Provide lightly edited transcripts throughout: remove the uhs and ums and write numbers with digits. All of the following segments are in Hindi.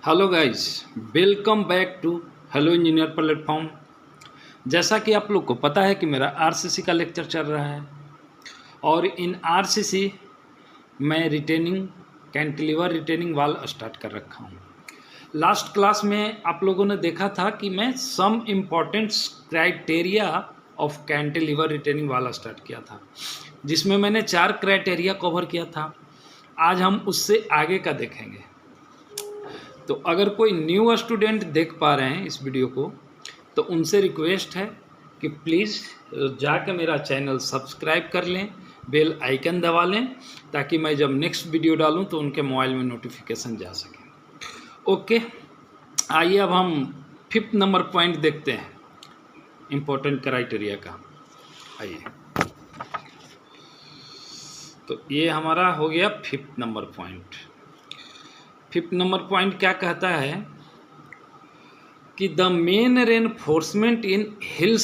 Hello guys, welcome back to hello engineer platform. जैसा कि आप लोग को पता है कि मेरा आरसीसी का लेक्चर चल रहा है और इन आरसीसी मैं retaining cantilever retaining wall start कर रखा हूँ। लास्ट क्लास में आप लोगों ने देखा था कि मैं some important criteria of cantilever retaining wall start किया था, जिसमें मैंने 4 क्राइटेरिया कवर किया था। आज हम उससे आगे का देखेंगे। तो अगर कोई न्यू स्टूडेंट देख पा रहे हैं इस वीडियो को, तो उनसे रिक्वेस्ट है कि प्लीज़ जाकर मेरा चैनल सब्सक्राइब कर लें, बेल आइकन दबा लें, ताकि मैं जब नेक्स्ट वीडियो डालूं तो उनके मोबाइल में नोटिफिकेशन जा सके। ओके, आइए अब हम 5th नंबर पॉइंट देखते हैं इम्पोर्टेंट क्राइटेरिया का। आइए, तो ये हमारा हो गया 5th number point. 5th number point क्या कहता है कि the main reinforcement in heel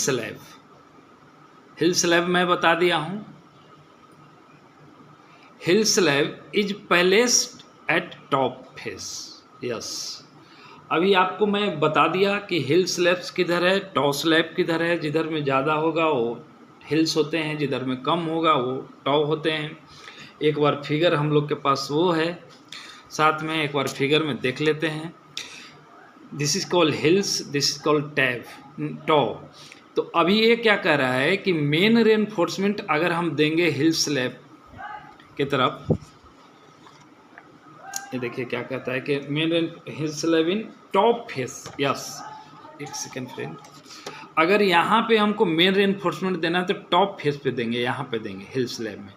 slab मैं बता दिया हूं, heel slab is placed at top face. Yes, अभी आपको मैं बता दिया कि हिल स्लैब्स किधर है, टॉ स्लैब किधर है। जिधर में ज़्यादा होगा वो हिल्स होते हैं, जिधर में कम होगा वो टॉ होते हैं। एक बार फिगर हम लोग के पास वो है, साथ में एक बार फिगर में देख लेते हैं। This is called heels, this is called toe. तो अभी ये क्या कह रहा है कि मेन रेनफोर्समेंट अगर हम देंगे हिल स्लैब की तरफ, ये देखिए क्या कहता है कि मेन हिल स्लैब इन टॉप फेस। यस, एक सेकेंड फ्रेंड, अगर यहाँ पे हमको मेन रेनफोर्समेंट देना है तो टॉप फेस पे देंगे, यहाँ पे देंगे हिल स्लैब में।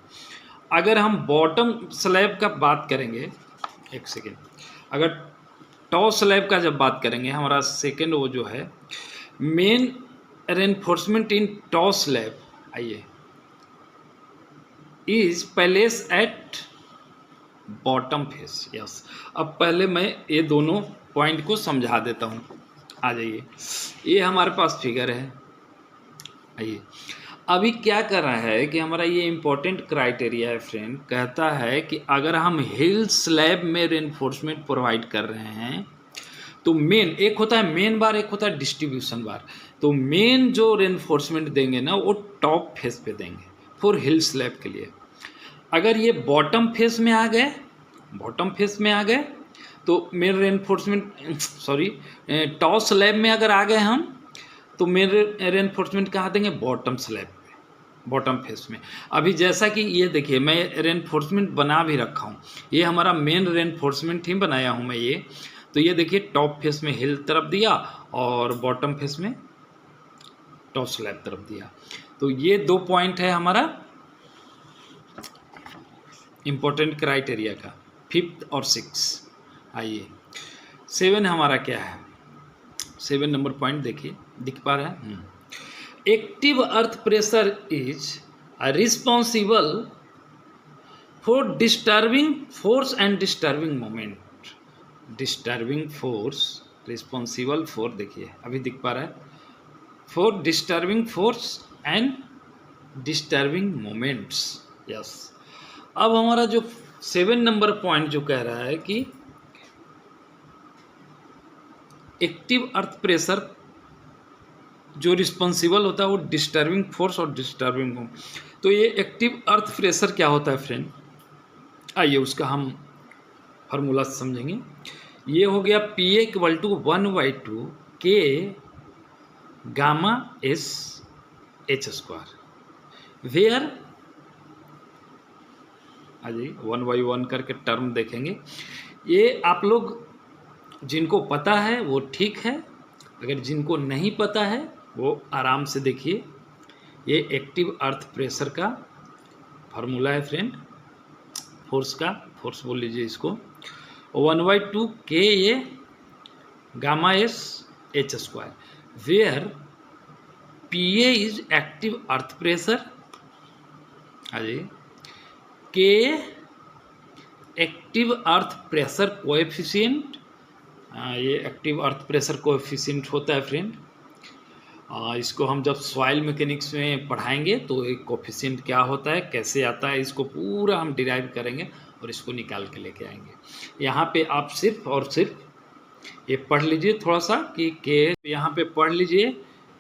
अगर हम बॉटम स्लैब का बात करेंगे, एक सेकेंड, अगर टॉ स्लैब का जब बात करेंगे, हमारा सेकेंड वो जो है मेन रेनफोर्समेंट इन टॉ स्लैब, आइए, is place at bottom face. Yes, अब पहले मैं ये दोनों पॉइंट को समझा देता हूँ। आ जाइए, ये हमारे पास फिगर है। आइए, अभी क्या कर रहा है कि हमारा ये इंपॉर्टेंट क्राइटेरिया है फ्रेंड, कहता है कि अगर हम हिल स्लैब में रेनफोर्समेंट प्रोवाइड कर रहे हैं तो मेन एक होता है मेन बार, एक होता है डिस्ट्रीब्यूशन बार। तो मेन जो रेनफोर्समेंट देंगे ना वो टॉप फेस पे देंगे फॉर हिल स्लैब के लिए। अगर ये बॉटम फेस में आ गए तो मेन रेनफोर्समेंट टॉ स्लैब में अगर आ गए हम तो मेन रेनफोर्समेंट कहाँ देंगे, बॉटम स्लैब पे, बॉटम फेस में। अभी जैसा कि ये देखिए मैं रेनफोर्समेंट बना भी रखा हूँ, ये हमारा मेन रेनफोर्समेंट ही बनाया हूँ मैं ये। तो ये देखिए टॉप फेस में हिल तरफ दिया और बॉटम फेस में टॉ स्लैब तरफ दिया। तो ये 2 पॉइंट है हमारा इंपॉर्टेंट क्राइटेरिया का, 5th और 6th। आइए 7 हमारा क्या है, 7 नंबर पॉइंट देखिए, दिख पा रहा है। Active earth pressure is responsible for disturbing force and disturbing moment. Disturbing force responsible for, देखिए अभी दिख पा रहा है, for disturbing force and disturbing moments. Yes, अब हमारा जो 7 नंबर पॉइंट जो कह रहा है कि एक्टिव अर्थ प्रेशर जो रिस्पॉन्सिबल होता है वो डिस्टर्बिंग फोर्स और डिस्टर्बिंग मोमेंट। तो ये एक्टिव अर्थ प्रेशर क्या होता है फ्रेंड, आइए उसका हम फार्मूला समझेंगे। ये हो गया PA = 1/2 K gamma S H², where, आइए 1/1 करके टर्म देखेंगे। ये आप लोग जिनको पता है वो ठीक है, अगर जिनको नहीं पता है वो आराम से देखिए। ये एक्टिव अर्थ प्रेशर का फार्मूला है फ्रेंड, फोर्स का, फोर्स बोल लीजिए इसको, 1/2 K ये gamma S H², where PA is active earth pressure, आइए, K active earth pressure coefficient, ये एक्टिव अर्थ प्रेशर कोएफिशिएंट होता है फ्रेंड। इसको हम जब सॉइल मैकेनिक्स में पढ़ाएंगे तो एक कोएफिशिएंट क्या होता है, कैसे आता है, इसको पूरा हम डिराइव करेंगे और इसको निकाल के लेके आएंगे। यहाँ पे आप सिर्फ और सिर्फ ये पढ़ लीजिए थोड़ा सा कि के, यहाँ पे पढ़ लीजिए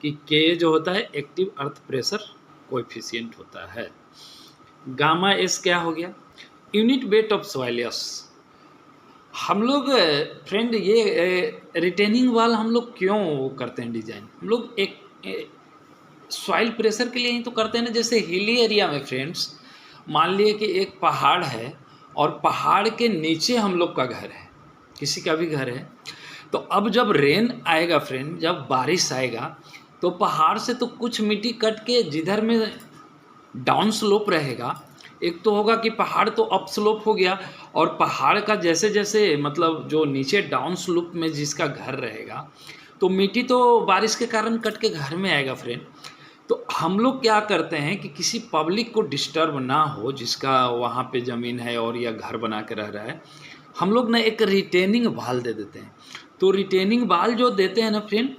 कि के जो होता है एक्टिव अर्थ प्रेशर कोएफिशिएंट होता है। गामा एस क्या हो गया, unit weight of soil. Yes, हम लोग फ्रेंड ये रिटेनिंग वाल हम लोग क्यों करते हैं डिजाइन, हम लोग एक सॉइल प्रेशर के लिए ही तो करते हैं ना। जैसे हिली एरिया में फ्रेंड्स, मान लिए कि एक पहाड़ है और पहाड़ के नीचे हम लोग का घर है, किसी का भी घर है, तो अब जब रेन आएगा फ्रेंड, जब बारिश आएगा तो पहाड़ से तो कुछ मिट्टी कट के जिधर में डाउन स्लोप रहेगा, एक तो होगा कि पहाड़ तो अप स्लोप हो गया, और पहाड़ का जैसे जैसे मतलब जो नीचे डाउन स्लोप में जिसका घर रहेगा तो मिट्टी तो बारिश के कारण कट के घर में आएगा फ्रेंड। तो हम लोग क्या करते हैं कि किसी पब्लिक को डिस्टर्ब ना हो, जिसका वहाँ पे ज़मीन है और या घर बना के रह रहा है, हम लोग ना एक रिटेनिंग वाल दे देते हैं। तो रिटेनिंग वाल जो देते हैं ना फ्रेंड,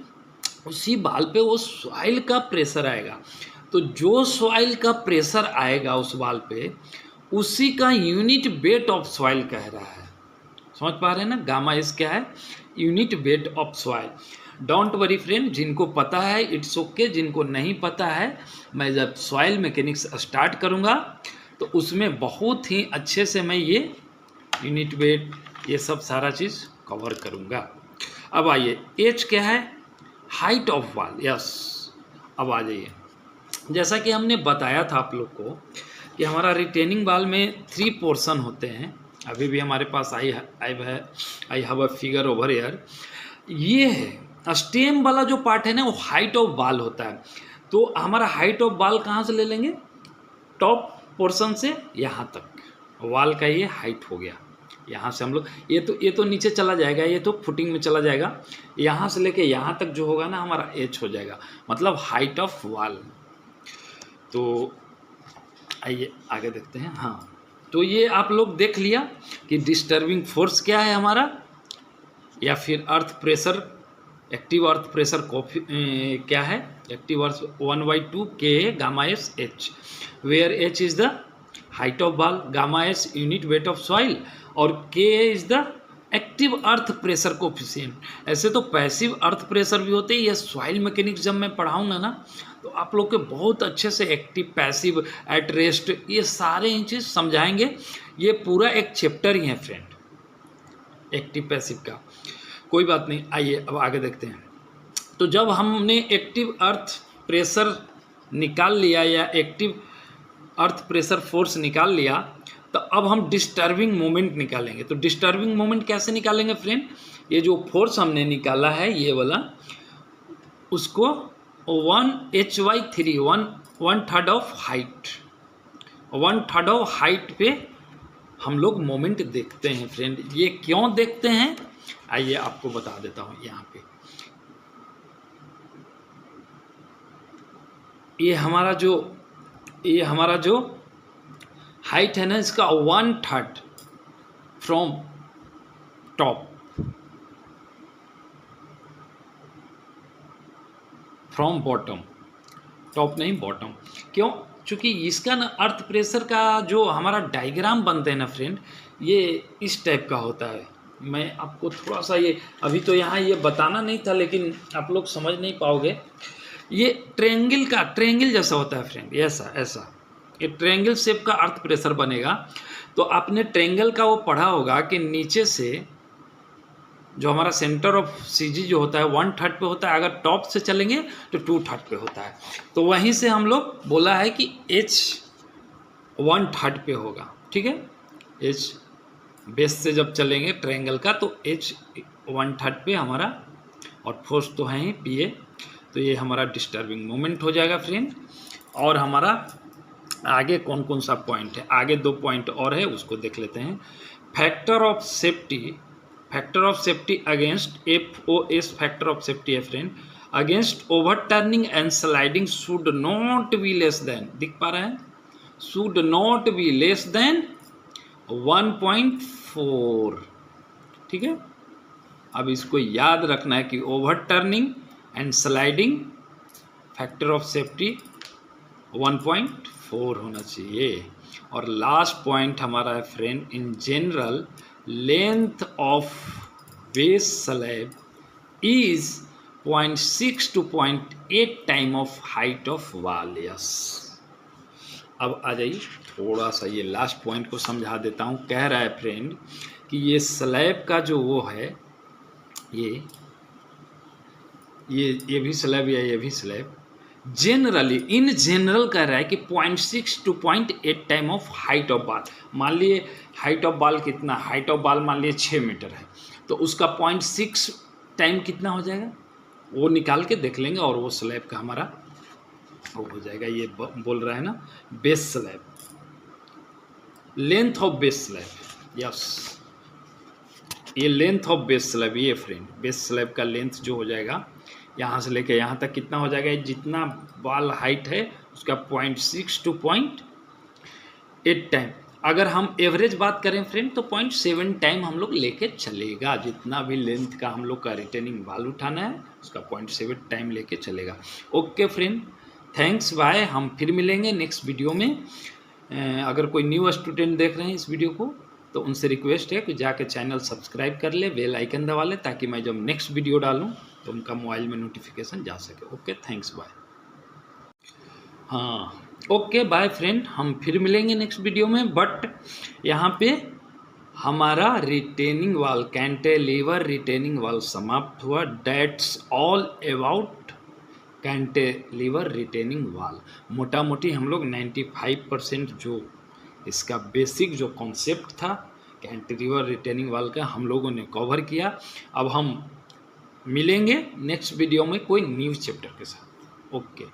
उसी वाल पे वो सॉइल का प्रेशर आएगा। तो जो सॉइल का प्रेशर आएगा उस वाल पे, उसी का यूनिट वेट ऑफ सॉइल कह रहा है। समझ पा रहे हैं ना, गामा एस क्या है, unit weight of soil. Don't worry friend, जिनको पता है इट्स ओके, जिनको नहीं पता है मैं जब सॉइल मैकेनिक्स स्टार्ट करूँगा तो उसमें बहुत ही अच्छे से मैं ये यूनिट वेट ये सब सारा चीज़ कवर करूँगा। अब आइए, एच क्या है, हाइट ऑफ वाल। यस, अब आ जाइए, जैसा कि हमने बताया था आप लोग को कि हमारा रिटेनिंग वाल में 3 पोर्शन होते हैं। अभी भी हमारे पास I have a figure over here. ये है स्टेम वाला जो पार्ट है ना, वो हाइट ऑफ वाल होता है। तो हमारा हाइट ऑफ वाल कहाँ से ले लेंगे, टॉप पोर्शन से यहाँ तक वाल का ये हाइट हो गया। यहाँ से हम लोग ये तो नीचे चला जाएगा, ये तो फुटिंग में चला जाएगा, यहाँ से लेके यहाँ तक जो होगा ना हमारा एच हो जाएगा, मतलब हाइट ऑफ वाल। तो आइए आगे देखते हैं। हाँ, तो ये आप लोग देख लिया कि डिस्टर्बिंग फोर्स क्या है हमारा, या फिर earth pressure, active earth pressure क्या है, active earth 1/2 K gamma s H, where H is the height of wall, gamma is unit weight of soil, और K is the active earth pressure coefficient. ऐसे तो पैसिव अर्थ प्रेशर भी होते हैं, ये सॉइल मैकेनिक्स जब मैं पढ़ाऊंगा ना तो आप लोग के बहुत अच्छे से एक्टिव, पैसिव, एट रेस्ट, ये सारे ही चीज़ समझाएंगे। ये पूरा एक चैप्टर ही है फ्रेंड एक्टिव पैसिव का, कोई बात नहीं। आइए अब आगे देखते हैं। तो जब हमने एक्टिव अर्थ प्रेशर निकाल लिया या एक्टिव अर्थ प्रेशर फोर्स निकाल लिया, तो अब हम डिस्टर्बिंग मोमेंट निकालेंगे। तो डिस्टर्बिंग मोमेंट कैसे निकालेंगे फ्रेंड, ये जो फोर्स हमने निकाला है ये वाला, उसको 1h/3 1/3 of height, 1/3 of height पे हम लोग मोमेंट देखते हैं फ्रेंड। ये क्यों देखते हैं, आइए आपको बता देता हूँ। यहाँ पे ये हमारा जो हाइट है ना, इसका 1/3 from top, from bottom, top नहीं बॉटम। क्यों, क्योंकि इसका ना अर्थ प्रेशर का जो हमारा डायग्राम बनते हैं ना फ्रेंड, ये इस टाइप का होता है। मैं आपको थोड़ा सा ये अभी तो यहाँ ये बताना नहीं था, लेकिन आप लोग समझ नहीं पाओगे। ये ट्रेंगल जैसा होता है फ्रेंड, ऐसा ये ट्रेंगल शेप का अर्थ प्रेशर बनेगा। तो आपने ट्रेंगल का वो पढ़ा होगा कि नीचे से जो हमारा सेंटर ऑफ सीजी जो होता है 1/3 पे होता है, अगर टॉप से चलेंगे तो 2/3 पे होता है। तो वहीं से हम लोग बोला है कि एच 1/3 पे होगा, ठीक है। एच बेस से जब चलेंगे ट्रायंगल का तो एच 1/3 पे हमारा, और फोर्स तो है ही पी ए, तो ये हमारा डिस्टर्बिंग मोमेंट हो जाएगा फ्रेंड। और हमारा आगे कौन कौन सा पॉइंट है, आगे 2 पॉइंट और है, उसको देख लेते हैं। Factor of safety against FOS, factor of safety है friend, against overturning and sliding should not be less than, दिख पा रहा है, should not be less than 1.4, ठीक है। अब इसको याद रखना है कि overturning and sliding factor of safety 1.4 होना चाहिए। और लास्ट पॉइंट हमारा है friend, in general length of base slab is 0.6 to 0.8 time of height of wall. Yes, अब आ जाइए थोड़ा सा ये लास्ट पॉइंट को समझा देता हूँ। कह रहा है फ्रेंड कि ये स्लैब का जो वो है, ये भी स्लैब या ये भी स्लैब, जनरली इन जनरल कह रहा है कि 0.6 to 0.8 time of height of बाल। मान लिए हाइट ऑफ बाल कितना, हाइट ऑफ बाल मान लिए 6 मीटर है, तो उसका 0.6 टाइम कितना हो जाएगा वो निकाल के देख लेंगे और वो स्लैब का हमारा वो हो जाएगा। ये बोल रहा है ना base slab, length of base slab. Yes, ये लेंथ ऑफ बेस स्लैब, ये फ्रेंड बेस स्लैब का लेंथ जो हो जाएगा यहाँ से लेके यहाँ तक कितना हो जाएगा, जितना बाल हाइट है उसका 0.6 to 0.8 टाइम। अगर हम एवरेज बात करें फ्रेंड तो 0.7 टाइम हम लोग लेके चलेगा। जितना भी लेंथ का हम लोग का रिटेनिंग बाल उठाना है उसका 0.7 टाइम लेके चलेगा। Okay friend, thanks, bye. हम फिर मिलेंगे नेक्स्ट वीडियो में। अगर कोई न्यू स्टूडेंट देख रहे हैं इस वीडियो को तो उनसे रिक्वेस्ट है कि जाके चैनल सब्सक्राइब कर ले, बेल आइकन दबा ले, ताकि मैं जब नेक्स्ट वीडियो डालूं तो उनका मोबाइल में नोटिफिकेशन जा सके। Okay, thanks, bye. हाँ, ओके बाय फ्रेंड, हम फिर मिलेंगे नेक्स्ट वीडियो में। बट यहाँ पे हमारा रिटेनिंग वाल, कैंटिलीवर रिटेनिंग वाल समाप्त हुआ। That's all about cantilever retaining वाल। मोटा मोटी हम लोग 95% जो इसका बेसिक जो कॉन्सेप्ट था कैंटिलीवर रिटेनिंग वाल का हम लोगों ने कवर किया। अब हम मिलेंगे नेक्स्ट वीडियो में कोई न्यू चैप्टर के साथ। ओके।